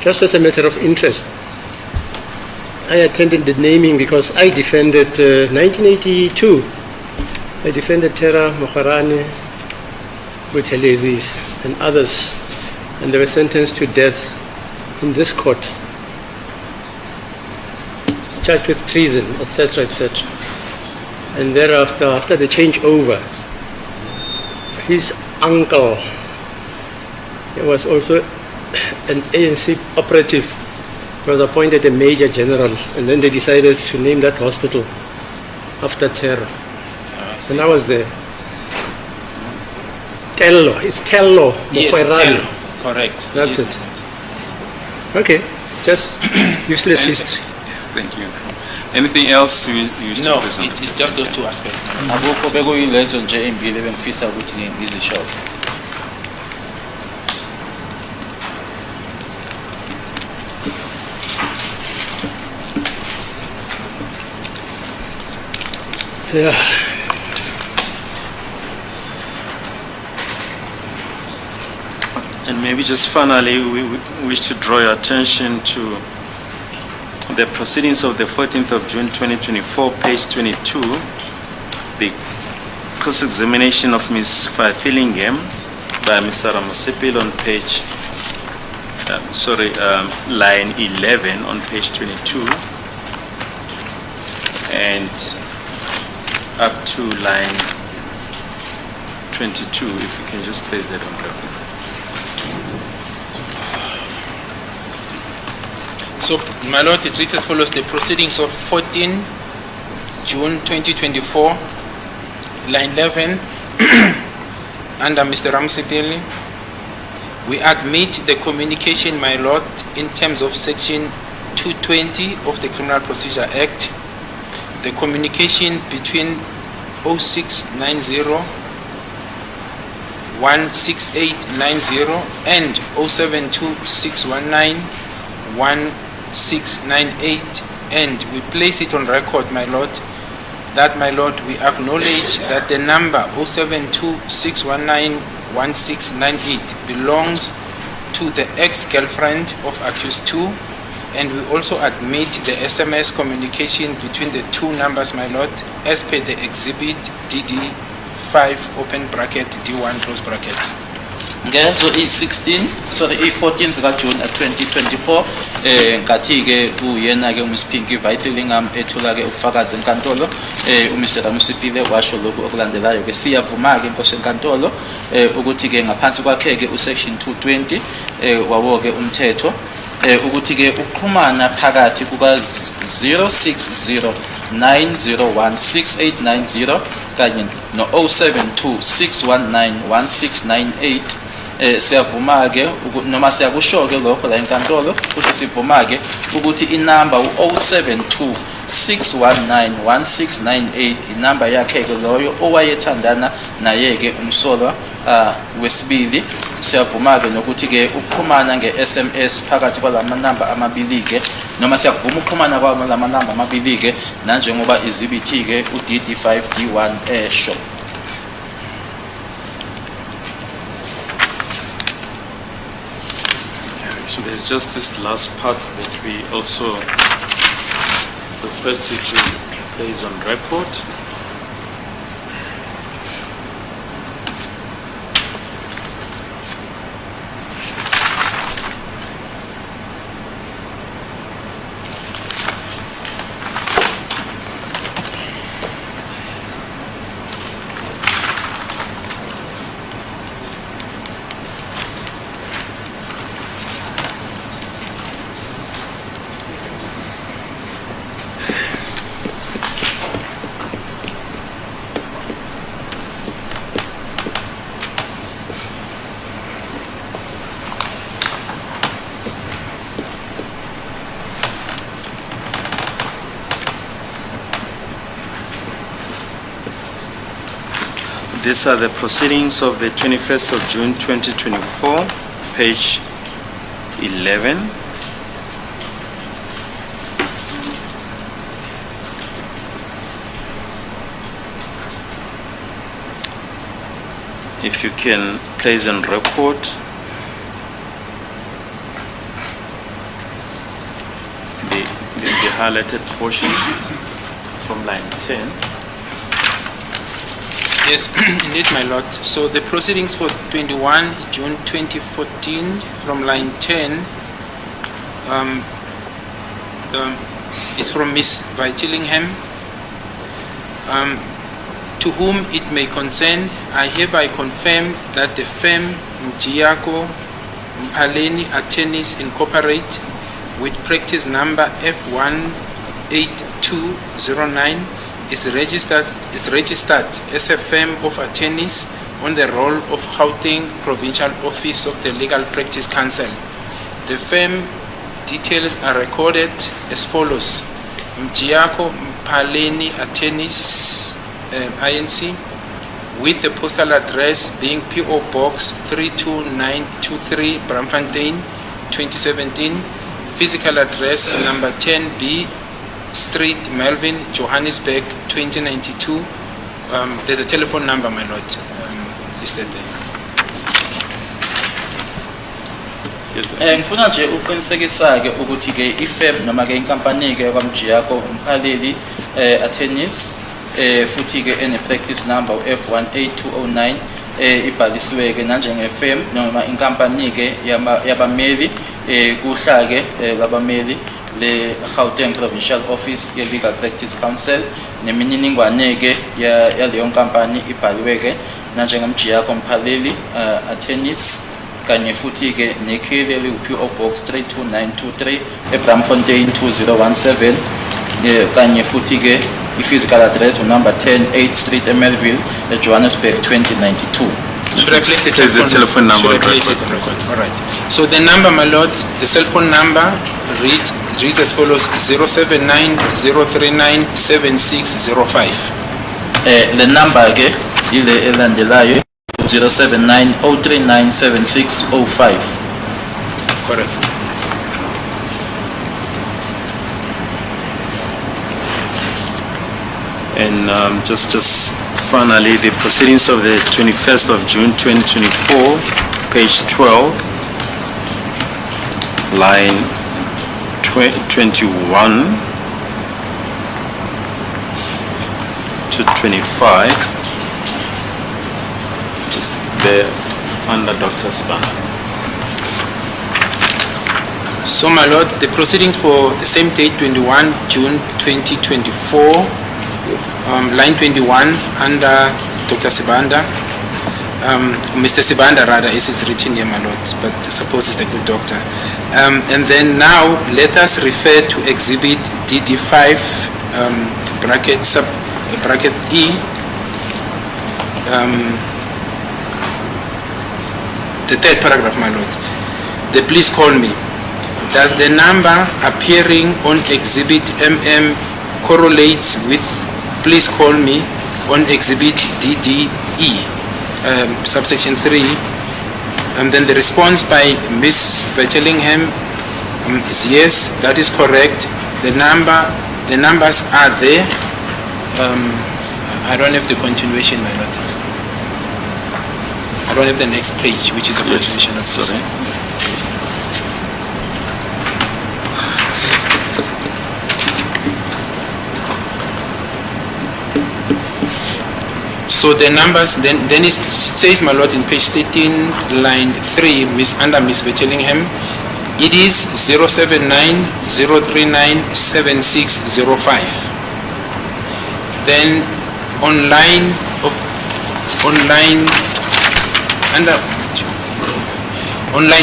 Just as a matter of interest, I attended the naming because I defended 1982. I defended Thera Mokhorwane, Buthelezis, and others. And they were sentenced to death in this court, charged with treason, etc., etc. And thereafter, after the changeover, his uncle, he was also an ANC operative, was appointed a major general, and then they decided to name that hospital after Thera. And I was there. Tello, it's Tello Yes, Mokhorwane. Tello. Correct. That's yes. it. Okay, it's just useless history. Thank you. Anything else you wish to No, present? it's just those two aspects. Akukho bekuyilezo nje embili bengifisa ukuthi ngizisho. Yeah. Maybe just finally, we wish to draw your attention to the proceedings of the 14th of June 2024, page 22, the cross-examination of Ms. Fillingham by Mr. Ramasipil on page, line 11 on page 22, and up to line 22, if you can just place that on record. So, my lord, it reads as follows: the proceedings of 14 June 2024, line 11, under Mr. Ramsipili, we admit the communication, my lord, in terms of section 220 of the Criminal Procedure Act, the communication between 0690 16890 and 072619 1698, and we place it on record, my lord, that, my lord, we acknowledge that the number 0726191698 belongs to the ex-girlfriend of accused 2, and we also admit the SMS communication between the two numbers, my lord, as per the exhibit DD5 open bracket D1 close brackets. Ngezo i-14 zika June 2024 ngathi ke uyena ke uMspinki Vitalingam ethula ke ubufakazi enkantolo uMr. Ramusipile washo lokhu okulandelayo ke siyavuma ke inkosi enkantolo ukuthi ke ngaphansi kwakhe ke usection 220 wawo ke umthetho ukuthi ke uxhumana phakathi kuka 0609016890 kanye no 0726191698 siyavuma ke noma siyakusho ke lokho la enkantolo futhi sivuma ke ukuthi inamba u0726191698 inamba yakhe ke loyo owayethandana naye ke umsolwa wesibili. Siyavuma ke nokuthi ke ukuxhumana nge-SMS phakathi kwalama namba amabili ke noma siyavuma ukuxhumana kwalama namba amabili ke nanjengoba izibithi ke uDD5 D1 esho. So there's just this last part that we also request you to place on record. These are the proceedings of the 21st of June 2024, page 11. If you can place on record the highlighted portion from line 10. Yes, indeed, my lord. So the proceedings for 21 June 2014 from line 10 is from Ms. Vitalingam. To whom it may concern, I hereby confirm that the firm Mjiako Mphaleni Attorneys Incorporate with practice number F18209 is registered as a firm of attorneys on the roll of Gauteng Provincial Office of the Legal Practice Council. The firm details are recorded as follows: Mjiako Mphaleni Attorneys INC, with the postal address being PO Box 32923 Braamfontein 2017, physical address number 10B Street, Melvin, Johannesburg, 2092. There's a telephone number, my lord, listed there. Yes, sir. Ngifuna nje uqinisekisa ke ukuthi ke ifirm noma ke inkampani ke kwamjiyako umphaleli attorneys futhi ke ene practice number F18209 ibhalisiwe ke njenge firm noma inkampani ke yabameli kuhla ke labameli le Gauteng Provincial Office ye Legal Practice Council nemininingwane ke yaleyo nkampani ibhaliwe ke njengamjiyako umphaleli attorneys kanye futhi ke nekheli eliku-PO Box 32923 eBramfontein 2017 kanye futhi ke i-physical address number 10 8th Street eMelville eJohannesburg 2092. Should I place the telephone number? Should I place it on record? All right. So the number, my lord, the cell phone number reads as follows: 079-039-7605. The number ke ile elandelayo 079-039-7605. Correct. And just finally, the proceedings of the 21st of June 2024, page 12, line 21 to 25, just there under Dr. Sibanda. So, my lord, the proceedings for the same date, 21 June 2024, line 21 under Dr. Sibanda, Mr. Sibanda rather, is written here, my lord, but I suppose it's a good doctor. And then now let us refer to exhibit DD5 bracket E, the third paragraph, my lord. The please call me. Does the number appearing on exhibit MM correlates with please call me on exhibit DDE, subsection 3, and then the response by Ms. Vettelingham is yes, that is correct. The numbers are there. I don't have the continuation, my lord. I don't have the next page, which is a continuation of this. Sorry. So the numbers, then it says, my lord, in page 13, line 3, under Miss Vettelingham, it is 079-039-7605. Then on line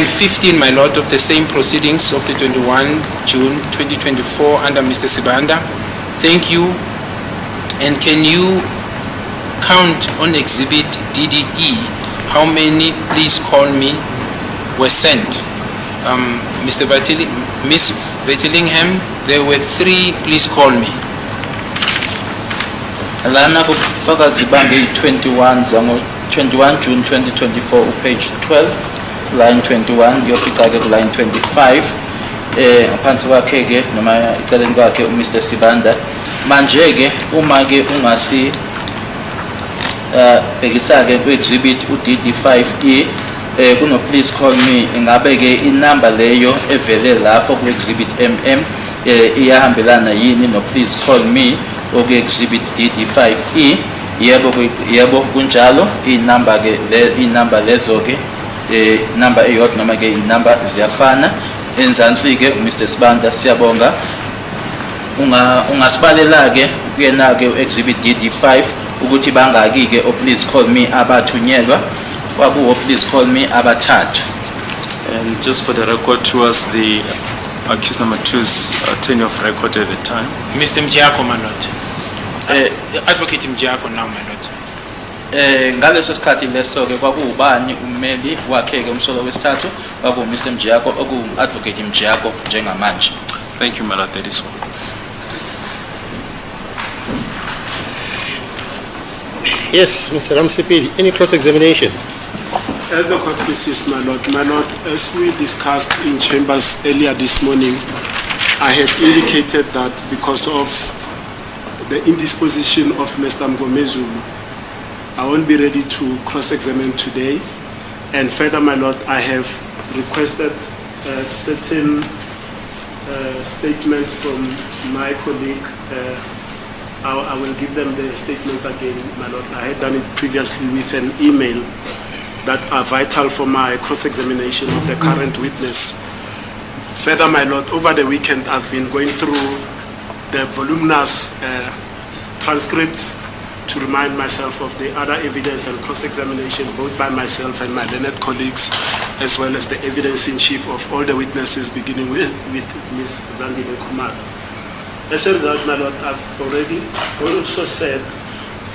15, my lord, of the same proceedings of the 21 June 2024 under Mr. Sibanda, thank you. And can you count on exhibit DDE how many please call me were sent? Miss Vettelingham, there were 3 please call me. Lana kufaka zibange 21 June 2024 page 12 line 21 yofika ke line 25 ngaphansi kwakhe ke noma eceleni kwakhe uMr Sibanda. Manje ke uma ke ungasi bekisa ke ku-exhibit u-DD5E kuno please call me, ingabe ke inamba leyo evele lapho ku-exhibit MM iyahambelana yini no please call me oku-exhibit DD5E? Yebo kunjalo. Inamba lezo ke number eyodwa noma ke inamba ziyafana. Enzansi ke Mr Sibanda, siyabonga ungasibalela ke kuyena ke u-exhibit DD5 ukuthi bangaki ke please call me abathunyelwa kwakuwo please call me abathathu. And just for the record, was the accused number 2's tenure of record at the time? Mr. Mjiyako, my lord. Advocate Mjiyako now, my lord. Ngaleso sikhathi leso ke kwakuubani ummeli wakhe ke umsolo wesithathu kwaku Mr Mjiyako advocate Mjiyako njengamanje. Thank you, my lord. That is all. Yes, Mr. Ramsipili, any cross-examination? As the court pleases, my lord, as we discussed in chambers earlier this morning, I have indicated that because of the indisposition of Mr. Mgomezulu, I won't be ready to cross-examine today. And further, my lord, I have requested certain statements from my colleague. I will give them the statements again, my lord. I had done it previously with an email that are vital for my cross-examination of the current witness. Further, my lord, over the weekend I've been going through the voluminous transcripts to remind myself of the other evidence and cross-examination both by myself and my learned colleagues, as well as the evidence in chief of all the witnesses, beginning with Ms. Zandile Kumar. As a result, my lord, I've already also said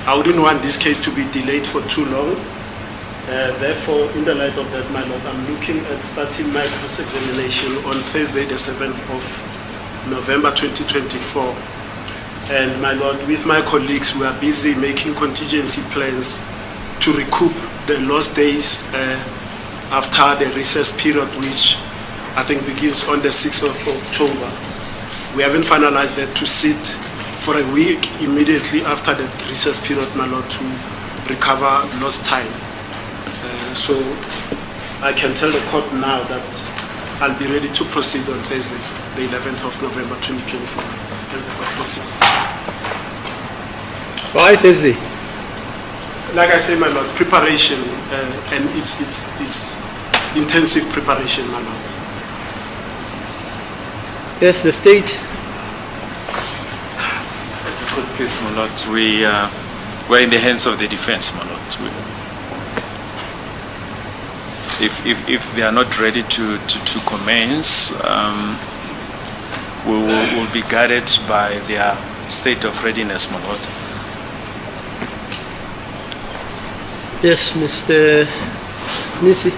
I wouldn't want this case to be delayed for too long. Therefore, in the light of that, my lord, I'm looking at starting my cross-examination on Thursday, the 7th of November 2024. And my lord, with my colleagues, we are busy making contingency plans to recoup the lost days after the recess period, which I think begins on the 6th of October. We haven't finalized that to sit for a week immediately after the recess period, my lord, to recover lost time. So I can tell the court now that I'll be ready to proceed on Thursday, the 11th of November 2024, as the court proceeds. Why Thursday? Like I say, my lord, preparation, and it's intensive preparation, my lord. Yes, the state. It's a good case, my lord. We're in the hands of the defense, my lord. If they are not ready to commence, we will be guided by their state of readiness, my lord. Yes, Mr. Nisi.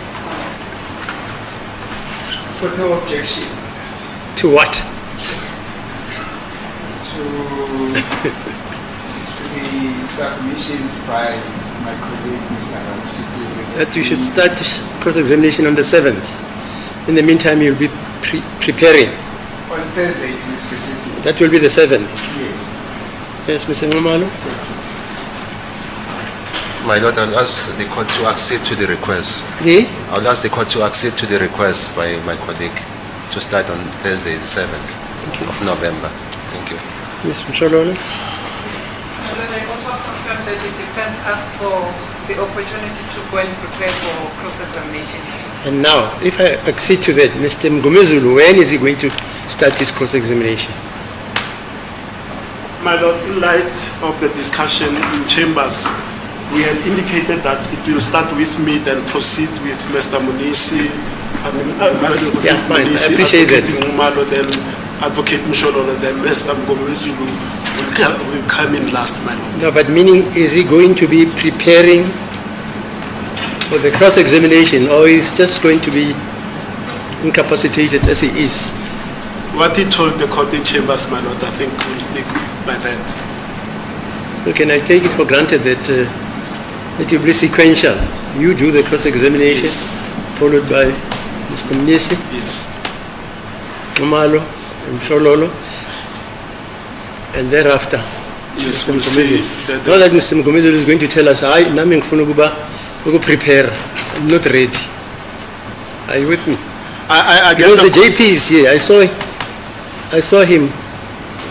For no objection. To what? To the submissions by my colleague, Mr. Ramusipi. That you should start cross-examination on the 7th. In the meantime, you'll be preparing. On Thursday, to be specific. That will be the 7th. Yes. Yes, Mr. Ngomalo. My lord, I'll ask the court to accede to the request. I'll ask the court to accede to the request by my colleague to start on Thursday, the 7th of November. Thank you. Ms. Mshololo. I also confirm that the defense asked for the opportunity to go and prepare for cross-examination. And now, if I accede to that, Mr. Mgomezulu, when is he going to start his cross-examination? My lord, in light of the discussion in chambers, we had indicated that it will start with me, then proceed with Mr. Munisi. Yeah, fine. I appreciate that. Umalo, then Advocate Mshololo, then Mr. Mgomezulu will come in last, my lord. No, but meaning, is he going to be preparing for the cross-examination, or is just going to be incapacitated as he is? What he told the court in chambers, my lord, I think we'll stick by that. So can I take it for granted that it will be sequential? You do the cross-examination, Yes. followed by Mr. Mnisi, Yes. Umalo, and Mshololo, and thereafter, Yes, Mr. we'll see. Mgomezulu. Not that Mr. Mgomezulu is going to tell us, "Hayi, nami ngifuna ukuba prepare. I'm not ready." Are you with me? I get Because the the, JP is here. I saw him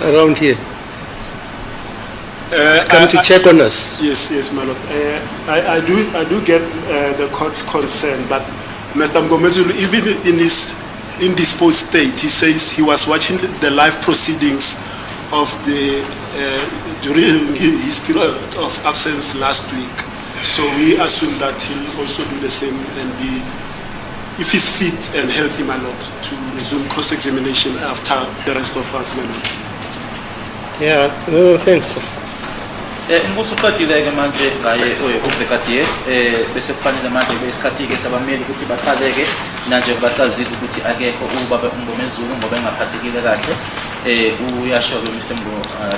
around here. Come to check on us. Yes, my lord. I do get the court's concern, but Mr. Mgomezulu, even in his indisposed state, he says he was watching the live proceedings of the during his period of absence last week. So we assume that he'll also do the same and be, if he's fit and healthy, my lord, to resume cross-examination after the rest of us, my lord. Yeah, no, thanks. Inkosi uqedile-ke manje ngaye ubrigadier bese kufanele manje besikhathi-ke sabameli ukuthi baqale-ke nanje basazile ukuthi akekho ubaba uMgomezulu ngoba engaphathekile kahle uyasho-ke Mr.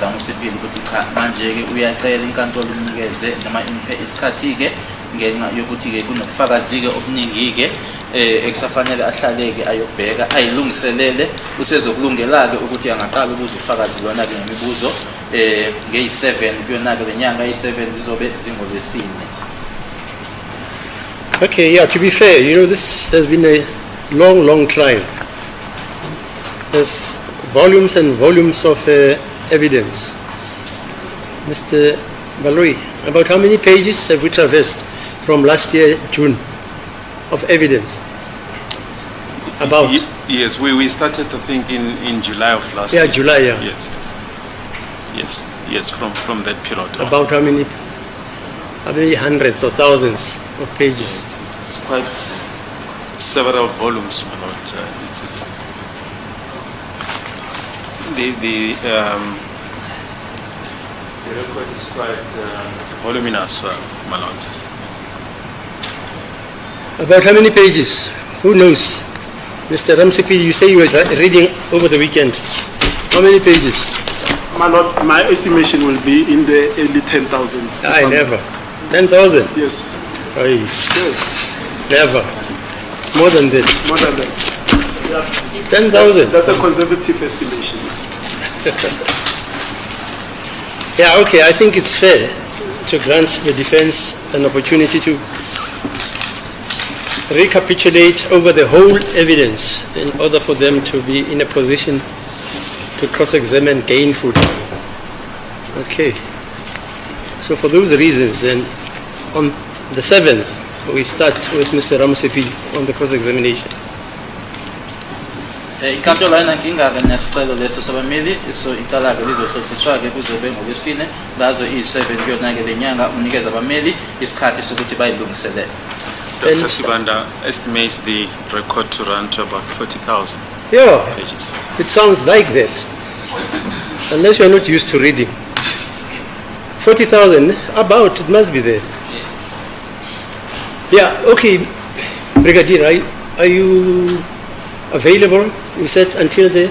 Ramusipili ukuthi cha manje-ke uyacela inkantolo imnikeze noma imphe isikhathi-ke ngenxa yokuthi-ke kunobufakazi-ke obuningi-ke ekusafanele ahlale-ke ayobheka ayilungiselele usezokulungela-ke ukuthi angaqala ukuze ufakazi lona-ke ngemibuzo ngeyi-7 kuyona-ke le nyanga eyi-7 zizobe zingolwesine. Okay, yeah, to be fair, this has been a long trial. There's volumes and volumes of evidence. Mr. Baloi, about how many pages have we traversed from last year, June, of evidence? About? Yes, we started, I think, in July of last Yeah, year. July, yeah. Yes, from that period on. About how many hundreds or thousands of pages? It's quite several volumes, my lord. It's the record is quite voluminous, my lord. About how many pages? Who knows? Mr. Ramsepi, you say you were reading over the weekend. How many pages? My lord, my estimation will be in the early 10,000s. I never. 10,000? Yes. Aye. Yes. Never. It's more than that. More than that. 10,000? That's a conservative estimation. Yeah, okay, I think it's fair to grant the defense an opportunity to recapitulate over the whole evidence in order for them to be in a position to cross-examine gainfully. Okay. So for those reasons, then, on the 7th, we start with Mr. Ramsepi on the cross-examination. Inkantolo ayinankinga-ke nesicelo leso sabameli, so icala-ke lizohlehliswa-ke kuzobe ngoLwesine ngazo iyi-7 kuyona-ke le nyanga unikeza abameli isikhathi sokuthi bayilungiselele. Dr. Sibanda estimates the record to run to about 40,000 Yeah, pages. it sounds like that, unless you're not used to reading. 40,000, about, it must be there. Yeah, okay. Brigadier, are you available? You said until the...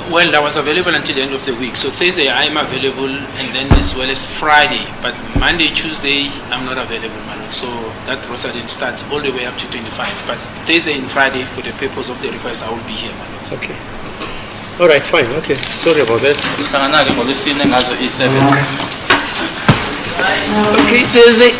Well, I was available until the end of the week. So Thursday I'm available, and then as well as Friday. But Monday, Tuesday, I'm not available, man. So that roster then starts all the way up to 25. But Thursday and Friday, for the purpose of the request, I will be here, man. Okay. All right, fine. Okay. Sorry about that. Hlangana-ke ngoLwesine ngazo iyi-7. Okay, Thursday.